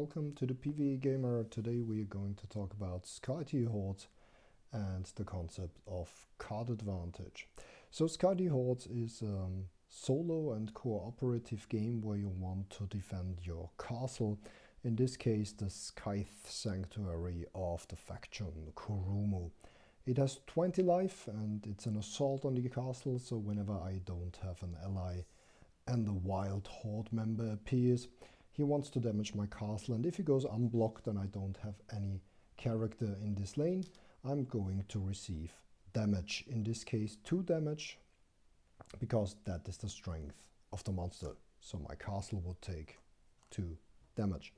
welcome to the PvE-Gamer. Today we are going to talk about Skytear Horde and the concept of card advantage. So Skytear Horde is a solo and cooperative game where you want to defend your castle, in this case the Scythe Sanctuary of the faction Kurumu. It has 20 life and it's an assault on the castle, so whenever I don't have an ally and the wild horde member appears, he wants to damage my castle, and if he goes unblocked and I don't have any character in this lane, I'm going to receive damage. In this case 2 damage, because that is the strength of the monster. So my castle would take 2 damage.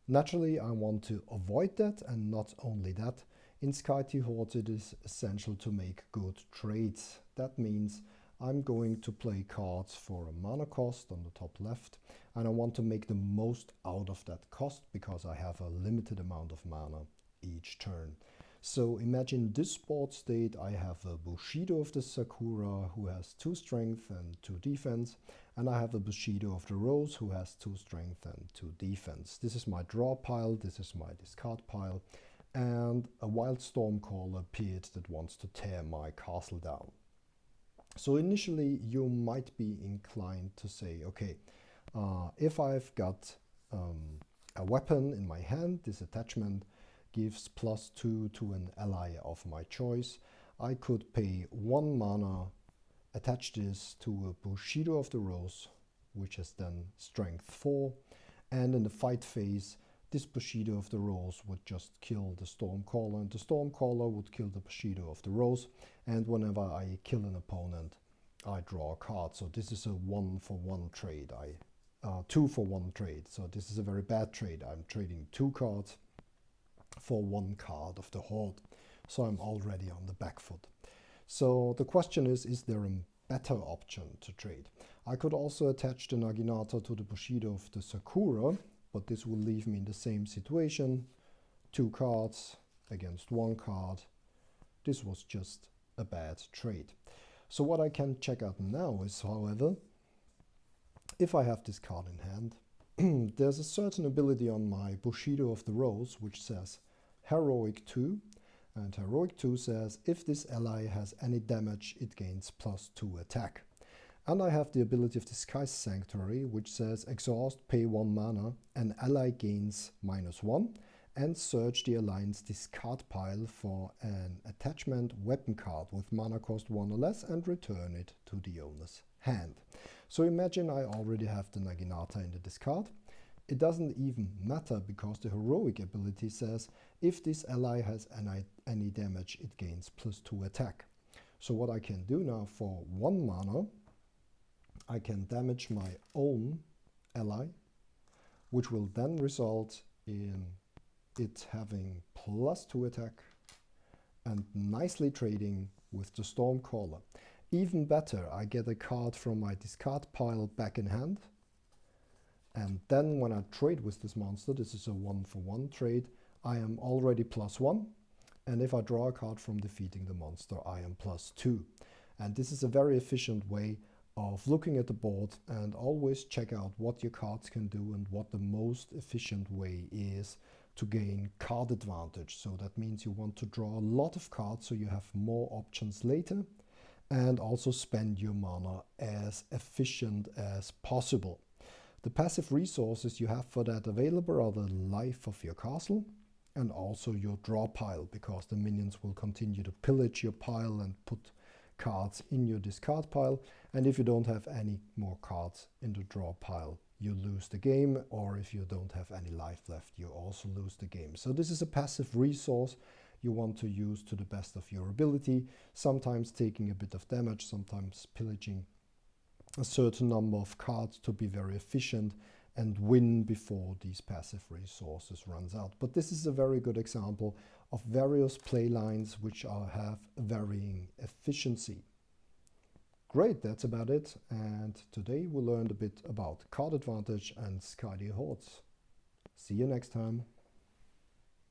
Naturally I want to avoid that, and not only that, in Skytear Horde it is essential to make good trades. That means I'm going to play cards for a mana cost on the top left, and I want to make the most out of that cost because I have a limited amount of mana each turn. So imagine this board state: I have a Bushido of the Sakura who has 2 strength and 2 defense, and I have a Bushido of the Rose who has 2 strength and 2 defense. This is my draw pile, this is my discard pile, and a wild Stormcaller appeared that wants to tear my castle down. So initially you might be inclined to say, okay, if I've got a weapon in my hand, this attachment gives +2 to an ally of my choice. I could pay 1 mana, attach this to a Bushido of the Rose, which has then strength 4, and in the fight phase this Bushido of the Rose would just kill the Stormcaller, and the Stormcaller would kill the Bushido of the Rose, and whenever I kill an opponent I draw a card. So this is a 1-for-1 trade, 2-for-1 trade. So this is a very bad trade. I'm trading 2 cards for 1 card of the Horde. So I'm already on the back foot. So the question is there a better option to trade? I could also attach the Naginata to the Bushido of the Sakura, but this will leave me in the same situation. 2 cards against 1 card. This was just a bad trade. So what I can check out now is, however, if I have this card in hand, there's a certain ability on my Bushido of the Rose which says Heroic 2, and Heroic 2 says if this ally has any damage it gains +2 attack. And I have the ability of the Scythe Sanctuary which says exhaust, pay 1 mana, an ally gains -1, and search the alliance discard pile for an attachment weapon card with mana cost 1 or less and return it to the owner's hand. So imagine I already have the Naginata in the discard. It doesn't even matter because the heroic ability says if this ally has any damage it gains +2 attack. So what I can do now, for 1 mana I can damage my own ally, which will then result in it having +2 attack and nicely trading with the Stormcaller. Even better, I get a card from my discard pile back in hand, and then when I trade with this monster, this is a 1-for-1 trade, I am already +1, and if I draw a card from defeating the monster I am +2. And this is a very efficient way of looking at the board, and always check out what your cards can do and what the most efficient way is to gain card advantage. So that means you want to draw a lot of cards so you have more options later, and also spend your mana as efficient as possible. The passive resources you have for that available are the life of your castle and also your draw pile, because the minions will continue to pillage your pile and put cards in your discard pile, and if you don't have any more cards in the draw pile you lose the game, or if you don't have any life left you also lose the game. So this is a passive resource you want to use to the best of your ability, sometimes taking a bit of damage, sometimes pillaging a certain number of cards to be very efficient and win before these passive resources runs out. But this is a very good example of various play lines which have varying efficiency. Great, that's about it, and today we learned a bit about card advantage and Skytear Hordes. See you next time.